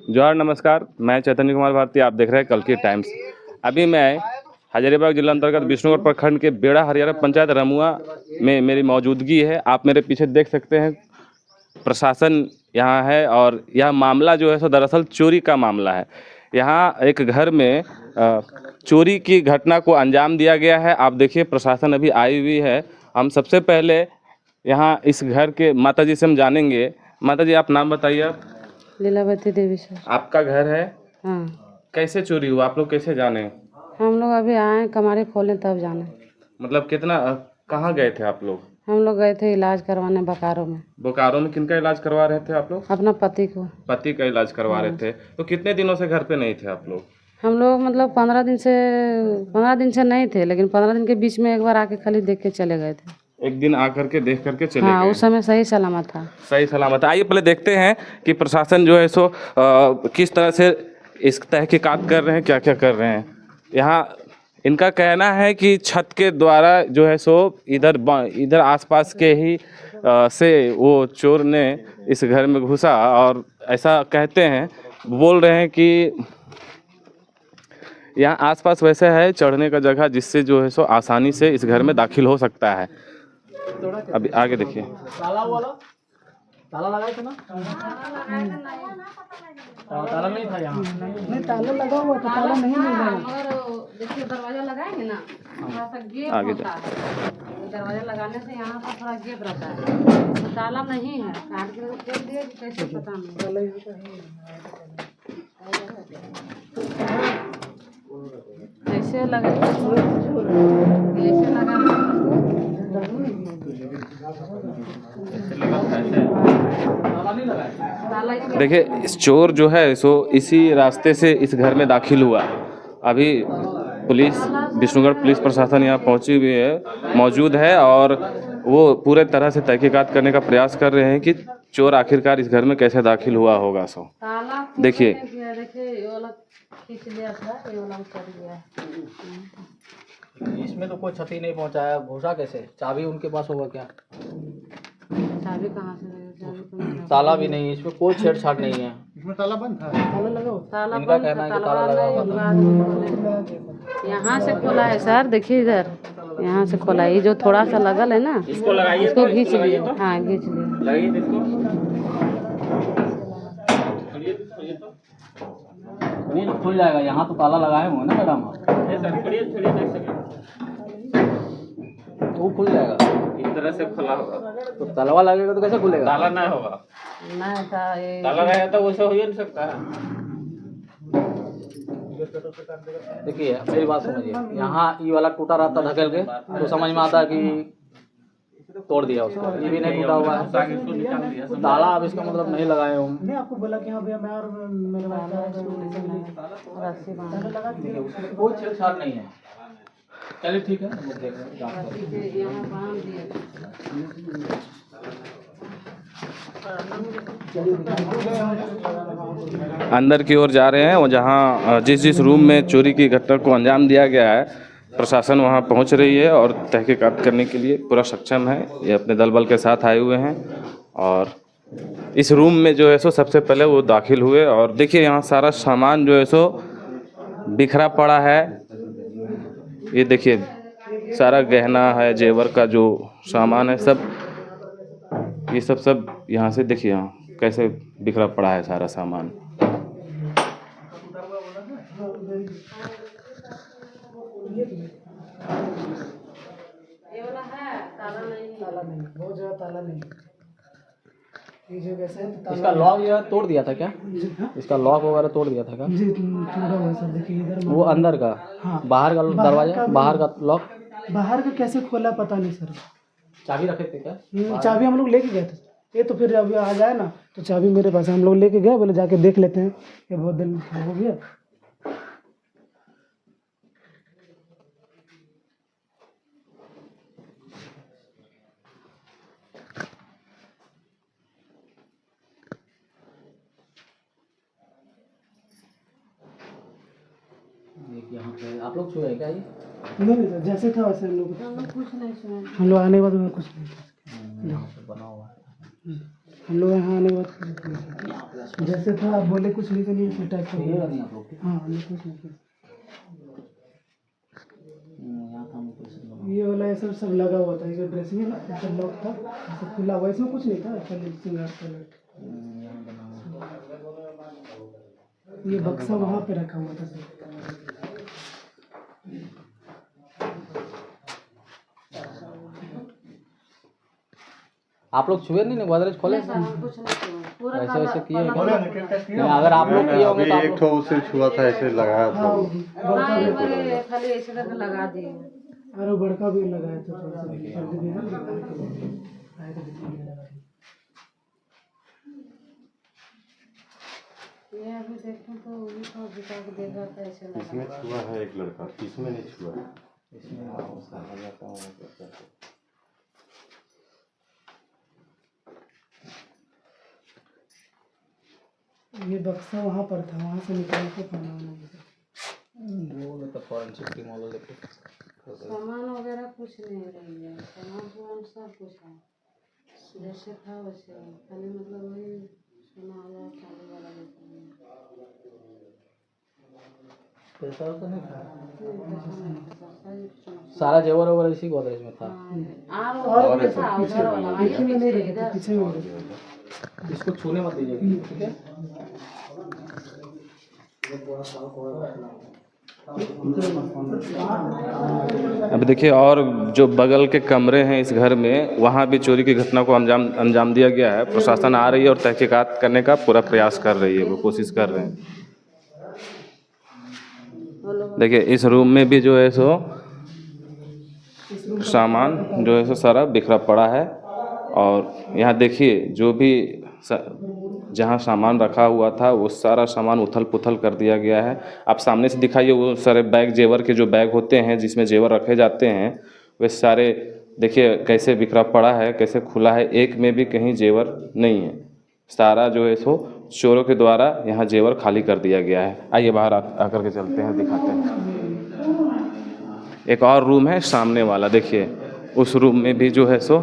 जोहार नमस्कार, मैं चैतन्य कुमार भारती। आप देख रहे हैं कल की टाइम्स। अभी मैं हजारीबाग जिला अंतर्गत विष्णुगढ़ प्रखंड के बेड़ा हरियारा पंचायत रमुआ में मेरी मौजूदगी है। आप मेरे पीछे देख सकते हैं प्रशासन यहाँ है और यह मामला जो है सो दरअसल चोरी का मामला है। यहाँ एक घर में चोरी की घटना को अंजाम दिया गया है। आप देखिए प्रशासन अभी आई हुई है। हम सबसे पहले यहाँ इस घर के माताजी से हम जानेंगे। माताजी आप नाम बताइए। आप लीलावती देवी सर। आपका घर है? हाँ, कैसे चोरी हुआ? आप लोग कैसे जाने? हम लोग अभी आए कमारी खोले तब जाने। मतलब कितना कहाँ गए थे आप लोग? हम लोग गए थे इलाज करवाने बोकारो में। बोकारो में किनका इलाज करवा रहे थे आप लोग? अपना पति को। पति का इलाज करवा रहे थे। तो कितने दिनों से घर पे नहीं थे आप लोग? हम लोग मतलब 15 दिन से नहीं थे, लेकिन 15 दिन के बीच में एक बार आके खाली देख के चले गए थे। एक दिन आकर के देख करके चले हाँ, गए। उस समय सही सलामत था। सही सलामत है। आइए पहले देखते हैं कि प्रशासन जो है सो किस तरह से इस तहकीकात कर रहे हैं, क्या क्या कर रहे हैं। यहाँ इनका कहना है कि छत के द्वारा जो है सो इधर आसपास के ही से वो चोर ने इस घर में घुसा और ऐसा कहते हैं, बोल रहे हैं कि यहाँ आसपास वैसे है चढ़ने का जगह जिससे जो है सो आसानी से इस घर में दाखिल हो सकता है। अभी आगे देखिए। ताला लगाए थे ना? ताला नहीं था यहाँ। नहीं, ताला लगा हुआ था, ताला नहीं मिला। देखिए दरवाजा लगाएंगे ना, थोड़ा सा गैप आगे होता है। दरवाजा लगाने से यहाँ पर थोड़ा गैप रहता है, तो ताला नहीं है। काट के खोल दिए कि कैसे पता नहीं। ऐसे लगा, ऐसे लगा। देखिए इस चोर जो है सो इसी रास्ते से इस घर में दाखिल हुआ। अभी पुलिस विष्णुगढ़ पुलिस प्रशासन यहाँ पहुंची हुई है, मौजूद है और वो पूरे तरह से तहकीकात करने का प्रयास कर रहे हैं कि चोर आखिरकार इस घर में कैसे दाखिल हुआ होगा। सो देखिए ये वाला खींच लिया था, ये वाला उतर गया। इसमें तो कोई क्षति नहीं पहुंचाया, घुसा कैसे? चाबी उनके पास होगा क्या? चाबी कहाँ से लेगा? चाबी तो नहीं है। ताला भी नहीं, इसमें कोई छेड़छाड़ नहीं है। इसमें ताला बंद था। ताला लगा ताला इनका बंद कहना है था, कि ताला लगा हुआ ताला यहाँ से खोला है सर। देखिए इधर यहाँ से खोला है। ये जो थोड़ा सा लगल है ना, इसको लगाइए, इसको खींच लिए। हाँ, खींच लिए। लगाइए इसको। नहीं तो खुल जाएगा। यहाँ तो ताला लगाए हुए ना मैडम आप। वो खुल जाएगा। इस तरह से खुला होगा तो ताला लगेगा तो कैसे खुलेगा? ताला नहीं होगा। नहीं था ये। ताला रहेगा तो वैसे हो ही नहीं सकता है। देखिए मेरी बात समझिए, यहाँ ये वाला टूटा रहता धकेल के तो समझ में आता कि तोड़ दिया उसको। ये भी नहीं टूटा हुआ है। ताला अब इसका मतलब नहीं लगाए हो। मैं आपको बोला कि हाँ भैया मैं और मेरे रस्सी बांध उसमें कोई छेड़छाड़ नहीं है। चलिए ठीक है, हम लोग देख रहे हैं, जांच कर रहे हैं। यहाँ बांध दिए। अंदर की ओर जा रहे हैं, वो जहाँ जिस रूम में चोरी की घटना को अंजाम दिया गया है, प्रशासन वहाँ पहुँच रही है और तहकीकात करने के लिए पूरा सक्षम है। ये अपने दल बल के साथ आए हुए हैं और इस रूम में जो है सो सबसे पहले वो दाखिल हुए और देखिए यहाँ सारा सामान जो है सो बिखरा पड़ा है। ये देखिए सारा गहना है, जेवर का जो सामान है सब, ये सब यहाँ से देखिए यहाँ कैसे बिखरा पड़ा है सारा सामान। ये वाला है, ताला नहीं। ताला नहीं, बहुत जगह ताला नहीं। ये जो कैसे इसका लॉक ये तोड़ दिया था क्या? इसका लॉक वगैरह तोड़ दिया था क्या? जी टूटा हुआ सर। देखिए इधर वो अंदर का? हाँ। बाहर का दरवाजा, बाहर का लॉक? बाहर का कैसे खोला पता नहीं सर। चाबी रखे थे क्या? चाबी हम लोग लेके गए थे। ये तो फिर अभी आ जाए ना तो चाबी मेरे पास है। हम लोग लेके गए, बोले जाके देख लेते हैं। ये बहुत दिन हो गया। देखिए यहाँ पे आप लोग छुए क्या ये? नहीं सर, जैसे था वैसे हम लोग कुछ नहीं सुना। हम लोग आने के बाद में कुछ नहीं। यहाँ पे बना हुआ है। हम लोग यहाँ आने के बाद जैसे था आप बोले कुछ नहीं तो नहीं उसी टाइप का ये बोला। नहीं आप लोग हाँ हमने कुछ नहीं किया। यहाँ काम कुछ ये वाला ये सब लगा हुआ था, ये ड्रेसिंग है ना सब लॉक था, सब खुला हुआ, इसमें कुछ नहीं था खाली सिंगार का लाइट। ये बक्सा वहाँ पे रखा हुआ था सर। आप लोग छुए नहीं ना गोदरेज खोले नहीं सर, हम कुछ नहीं किए। पूरा ऐसे ताला- वैसे किए ताला- नहीं, अगर आप लोग किए होंगे तो आप एक ठो उसे छुआ था ऐसे लगाया था हाँ हाँ, ये वाले खाली ऐसे करके लगा दिए। अरे बड़का भी लगाया था थोड़ा सा सर्दी भी ना लगाने के लिए आए थे दिखने लगा था। ये अभी देखूं तो वही तो दिखा के देख रहा था ऐसे लगा। इसमें छुआ है एक लड़का, इसमें नहीं छुआ है। ये बक्सा वहाँ पर था, वहाँ से निकाल के खाना वाना दिया। वो तो फॉरेंसिक टीम वालों लेके सामान वगैरह कुछ नहीं रही है, सामान सब कुछ है जैसे था वैसे, खाली मतलब वही सोना वाला चांदी वाला जैसा है। पैसा तो नहीं था, नहीं, पैसा नहीं था, सारी सोना- सारा जेवर ओवर इसी गोदरेज में था। हाँ, और भी था उधर वाला, पीछे में नहीं रखी थी, इधर पीछे में रखी थी। इसको छूने मत दीजिए, ठीक है। अब देखिए, और जो बगल के कमरे हैं इस घर में, वहाँ भी चोरी की घटना को अंजाम दिया गया है। प्रशासन आ रही है और तहकीकात करने का पूरा प्रयास कर रही है, वो कोशिश कर रहे हैं। देखिए इस रूम में भी जो है सो सामान जो है सो सारा बिखरा पड़ा है। और यहाँ देखिए जो भी जहाँ सामान रखा हुआ था वो सारा सामान उथल पुथल कर दिया गया है। आप सामने से दिखाइए, वो सारे बैग, जेवर के जो बैग होते हैं जिसमें जेवर रखे जाते हैं, वे सारे देखिए कैसे बिखरा पड़ा है, कैसे खुला है, एक में भी कहीं जेवर नहीं है। सारा जो है सो चोरों के द्वारा यहाँ जेवर खाली कर दिया गया है। आइए बाहर आकर के चलते हैं, दिखाते हैं। एक और रूम है सामने वाला, देखिए उस रूम में भी जो है सो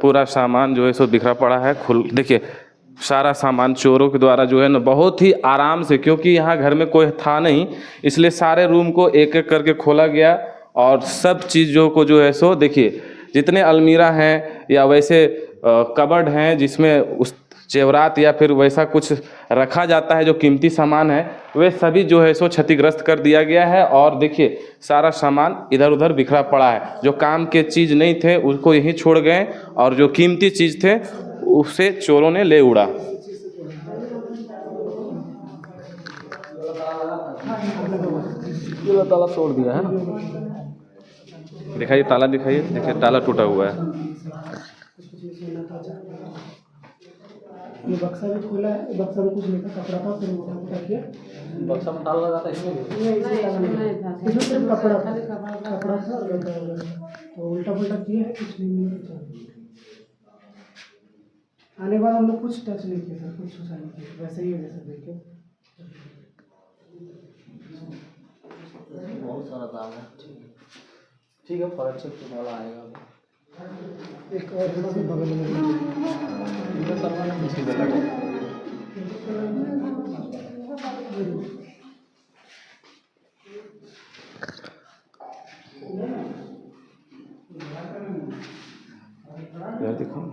पूरा सामान जो है सो बिखरा पड़ा है। देखिए सारा सामान चोरों के द्वारा जो है ना बहुत ही आराम से, क्योंकि यहाँ घर में कोई था नहीं, इसलिए सारे रूम को एक एक करके खोला गया और सब चीज़ों को जो है सो देखिए, जितने अलमीरा हैं या वैसे कबर्ड हैं जिसमें उस जेवरात या फिर वैसा कुछ रखा जाता है जो कीमती सामान है, वे सभी जो है सो क्षतिग्रस्त कर दिया गया है। और देखिए सारा सामान इधर उधर बिखरा पड़ा है। जो काम के चीज़ नहीं थे उसको यहीं छोड़ गए और जो कीमती चीज़ थे उसे चोरों ने ले उड़ा। ये ताला तोड़ दिया है ना। दिखाइए ताला, दिखाइए, देखिए ताला टूटा हुआ है। ये बक्सा भी खुला है, बक्सा में कुछ नहीं था, कपड़ा था, फिर उठा किया। बक्सा में ताला लगा था इसमें भी। नहीं, इसमें ताला नहीं था। इसमें सिर्फ कपड़ा था, कपड़ा था और गद्दा वगैरह। तो उल्टा पुल्टा किए हैं, कुछ नहीं मिला। आने के बाद हम लोग कुछ टच नहीं किया सर, कुछ छुआ नहीं किया, वैसे ही है जैसे देखे। बहुत सारा दाम है। ठीक है, फॉरेंसिक टीम वाला आएगा। एक और इसके बगल में यार दिखाओ।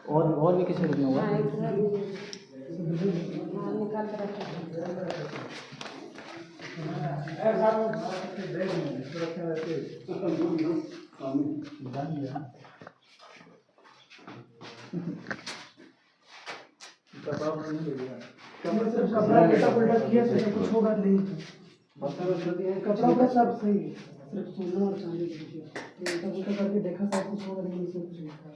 और भी किसी रूम में हुआ? हाँ, निकाल कपड़ा उल्टा किया तो कुछ होगा नहीं, कपड़ा उपड़ा सब सही है, सिर्फ सोना और चांदी की चीज़ है। उल्टा उल्टा करके देखा सब कुछ होगा नहीं, इसमें कुछ नहीं था।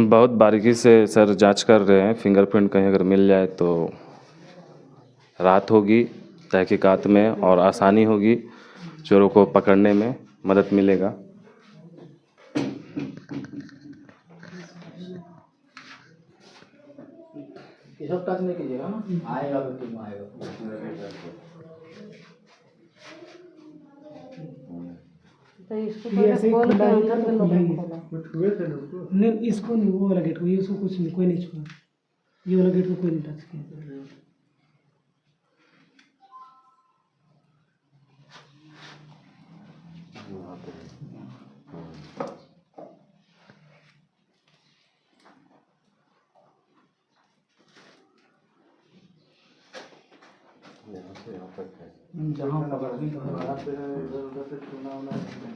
बहुत बारीकी से सर जांच कर रहे हैं, फिंगरप्रिंट कहीं अगर मिल जाए तो राहत होगी तहकीकात में और आसानी होगी, चोरों को पकड़ने में मदद मिलेगा। ये सब टच नहीं कीजिएगा ना, आएगा फिर तुम आएगा। तो इसको ये पहले ऐसे ही खोल के खुला ही अंदर था, से तो खुला ही लोग है। खोला। नहीं इसको नहीं, वो वाला गेट को, ये इसको कुछ नहीं, कोई नहीं छुआ, ये वाला गेट को कोई नहीं टच किया। जहाँ पकड़नी तो है, इधर उधर से छूना उना नहीं।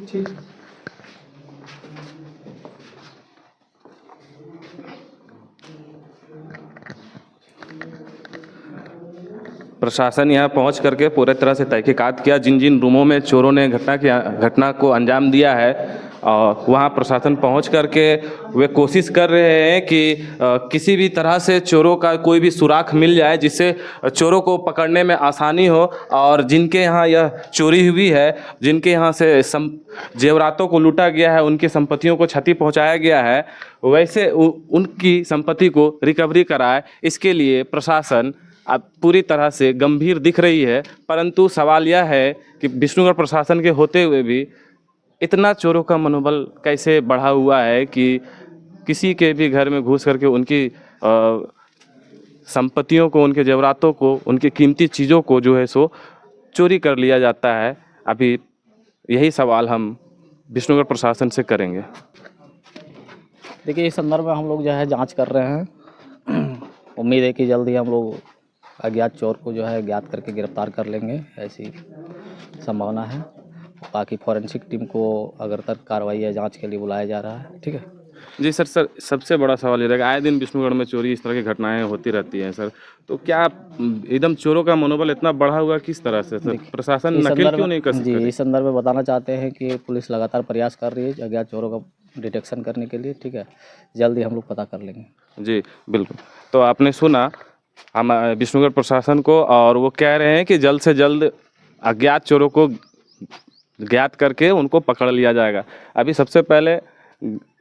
ठीक। प्रशासन यहाँ पहुँच करके पूरे तरह से तहकीकात किया, जिन जिन रूमों में चोरों ने घटना को अंजाम दिया है, और वहाँ प्रशासन पहुँच करके वे कोशिश कर रहे हैं कि किसी भी तरह से चोरों का कोई भी सुराग मिल जाए जिससे चोरों को पकड़ने में आसानी हो, और जिनके यहाँ यह चोरी हुई है, जिनके यहाँ से जेवरातों को लूटा गया है, उनकी संपत्तियों को क्षति पहुँचाया गया है, वैसे उनकी संपत्ति को रिकवरी कराए, इसके लिए प्रशासन अब पूरी तरह से गंभीर दिख रही है। परंतु सवाल यह है कि विष्णुगढ़ प्रशासन के होते हुए भी इतना चोरों का मनोबल कैसे बढ़ा हुआ है कि किसी के भी घर में घुस करके उनकी संपत्तियों को, उनके जेवरातों को, उनकी कीमती चीज़ों को जो है सो चोरी कर लिया जाता है। अभी यही सवाल हम विष्णुगढ़ प्रशासन से करेंगे। देखिए, इस संदर्भ में हम लोग जो है जांच कर रहे हैं। उम्मीद है कि जल्दी हम लोग अज्ञात चोर को जो है ज्ञात करके गिरफ्तार कर लेंगे, ऐसी संभावना है। बाकी फॉरेंसिक टीम को अगर तक कार्रवाई या जांच के लिए बुलाया जा रहा है। ठीक है जी सर, सबसे बड़ा सवाल ये रहेगा, आए दिन विष्णुगढ़ में चोरी इस तरह की घटनाएं होती रहती हैं सर, तो क्या एकदम चोरों का मनोबल इतना बढ़ा हुआ किस तरह से सर? प्रशासन नकेल क्यों नहीं कर सकता? जी, इस संदर्भ में बताना चाहते हैं कि पुलिस लगातार प्रयास कर रही है अज्ञात चोरों का डिटेक्शन करने के लिए। ठीक है, जल्दी हम लोग पता कर लेंगे। जी बिल्कुल। तो आपने सुना हम विष्णुगढ़ प्रशासन को, और वो कह रहे हैं कि जल्द से जल्द अज्ञात चोरों को ज्ञात करके उनको पकड़ लिया जाएगा। अभी सबसे पहले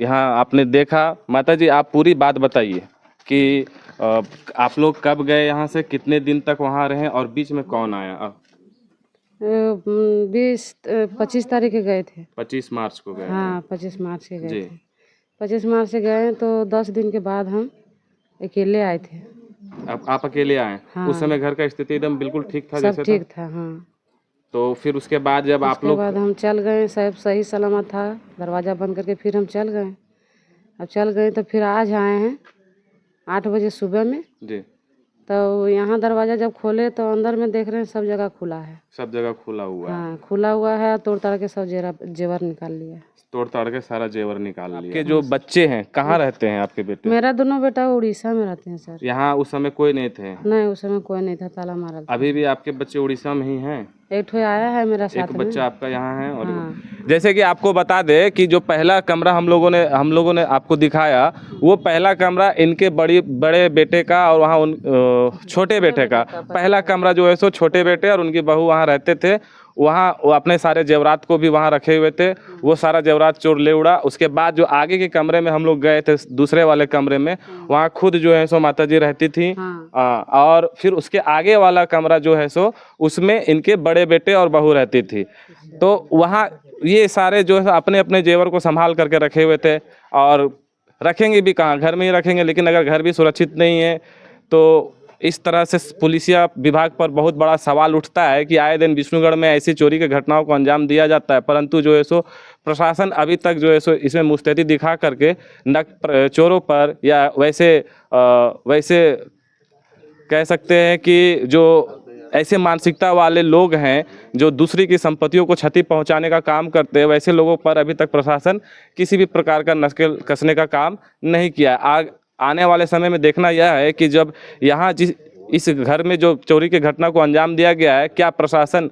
यहाँ आपने देखा, माता जी आप पूरी बात बताइए कि आप लोग कब गए यहाँ से, कितने दिन तक वहाँ रहे, और बीच में कौन आया? 25 तारीख के गए थे। 25 मार्च को गए? हाँ, 25 मार्च के गए जी। थे। 25 मार्च से गए तो 10 दिन के बाद हम अकेले आए थे। आप अकेले आए? हाँ। उस समय घर का स्थिति एकदम बिल्कुल ठीक था? सब जैसे ठीक था। हाँ। तो फिर उसके बाद जब आप लोग, उसके बाद हम चल गए, सब सही सलामत था, दरवाज़ा बंद करके फिर हम चल गए। अब चल गए तो फिर आज आए हैं 8 बजे सुबह में जी, तो यहाँ दरवाज़ा जब खोले तो अंदर में देख रहे हैं सब जगह खुला है। सब जगह खुला हुआ है? हाँ, खुला हुआ है। तोड़ ताड़ के सब जेवर निकाल लिया। तोड़ ताड़ के सारा जेवर निकाल लिया। के जो बच्चे हैं कहाँ रहते हैं आपके बेटे? मेरा दोनों बेटा उड़ीसा में रहते हैं सर। यहाँ उस समय कोई नहीं थे? नहीं, उस समय कोई नहीं था, ताला मारा था। अभी भी आपके बच्चे उड़ीसा में ही हैं? एक ठो आया है मेरा साथ एक में। बच्चा आपका यहाँ है। और हाँ। जैसे कि आपको बता दे कि जो पहला कमरा हम लोगों ने आपको दिखाया, वो पहला कमरा इनके बड़े बेटे का और वहाँ उन छोटे बेटे का। पहला कमरा जो है सो छोटे बेटे और उनकी बहू वहाँ रहते थे। वहाँ वो अपने सारे जेवरात को भी वहाँ रखे हुए थे, वो सारा जेवरात चोर ले उड़ा। उसके बाद जो आगे के कमरे में हम लोग गए थे, दूसरे वाले कमरे में, वहाँ खुद जो है सो माता जी रहती थी। हाँ। और फिर उसके आगे वाला कमरा जो है सो उसमें इनके बड़े बेटे और बहू रहती थी। तो वहाँ ये सारे जो है अपने अपने जेवर को संभाल करके रखे हुए थे और रखेंगे भी कहाँ, घर में ही रखेंगे। लेकिन अगर घर भी सुरक्षित नहीं है तो इस तरह से पुलिसिया विभाग पर बहुत बड़ा सवाल उठता है कि आए दिन विष्णुगढ़ में ऐसी चोरी के घटनाओं को अंजाम दिया जाता है, परंतु जो है सो प्रशासन अभी तक जो है सो इसमें मुस्तैदी दिखा करके न चोरों पर या वैसे कह सकते हैं कि जो ऐसे मानसिकता वाले लोग हैं जो दूसरी की संपत्तियों को क्षति पहुंचाने का काम करते हैं, वैसे लोगों पर अभी तक प्रशासन किसी भी प्रकार का नकेल कसने का काम नहीं किया। आने वाले समय में देखना यह है कि जब यहाँ इस घर में जो चोरी की घटना को अंजाम दिया गया है, क्या प्रशासन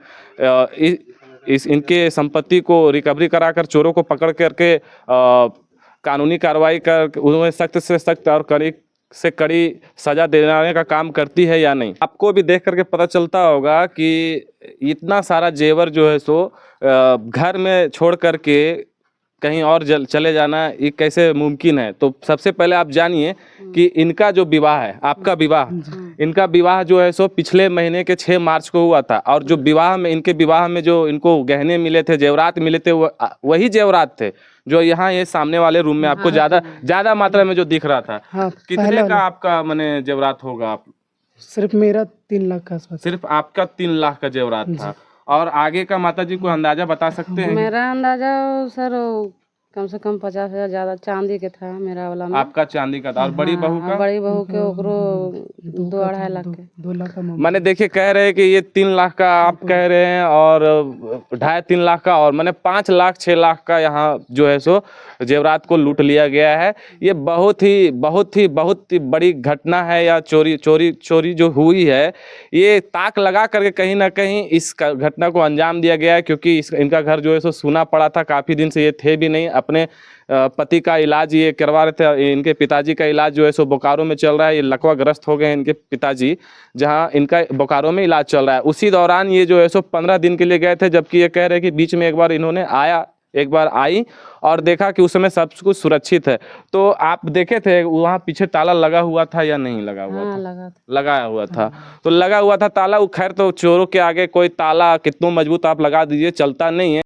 इनके संपत्ति को रिकवरी कराकर चोरों को पकड़ करके कानूनी कार्रवाई कर उन्हें सख्त से सख्त और कड़ी से कड़ी सजा दिलाने का काम करती है या नहीं। आपको भी देख करके पता चलता होगा कि इतना सारा जेवर जो है सो घर में छोड़ करके कहीं और चले जाना ये कैसे मुमकिन है। तो सबसे पहले आप जानिए कि इनका जो विवाह है, आपका विवाह, इनका विवाह जो है सो पिछले महीने के 6 मार्च को हुआ था और जो विवाह में इनके विवाह में जो इनको गहने मिले थे, जेवरात मिले थे, वही जेवरात थे जो यहाँ ये सामने वाले रूम में आपको ज्यादा मात्रा में जो दिख रहा था। हाँ, कितने का आपका माने जेवरात होगा? आप सिर्फ मेरा 3 लाख का आसपास। सिर्फ आपका 3 लाख का जेवरात था। और आगे का माता जी को अंदाजा बता सकते हैं? मेरा अंदाजा सर कम से कम 50,000 ज्यादा चांदी के था मेरा वाला में। आपका चांदी का था। और बड़ी बहू का? बड़ी बहू के ओकरो 2-2.5 लाख के। 2 लाख का मैंने देखिए कह रहे हैं कि ये 3 लाख का आप कह रहे हैं और 2.5-3 लाख का और मैंने 5 लाख 6 लाख का यहाँ जो है सो जेवरात को लूट लिया गया है। ये बहुत ही बड़ी घटना है या चोरी जो हुई है, ये ताक लगा करके कहीं ना कहीं इस घटना को अंजाम दिया गया है। क्योंकि इनका घर जो है सो सूना पड़ा था, काफ़ी दिन से ये थे भी नहीं। अपने पति का इलाज ये करवा रहे थे। इनके पिताजी का इलाज जो है सो बोकारो में चल रहा है। ये लकवाग्रस्त हो गए हैं इनके पिताजी, जहां इनका बोकारो में इलाज चल रहा है। उसी दौरान ये जो है सो 15 दिन के लिए गए थे, जबकि ये कह रहे हैं कि बीच में एक बार आई और देखा कि उस समय सब कुछ सुरक्षित है। तो आप देखे थे वहाँ पीछे ताला लगा हुआ था या नहीं लगा हुआ था? लगाया हुआ था। तो लगा हुआ था ताला। खैर तो चोरों के आगे कोई ताला कितना मजबूत आप लगा दीजिए, चलता नहीं है।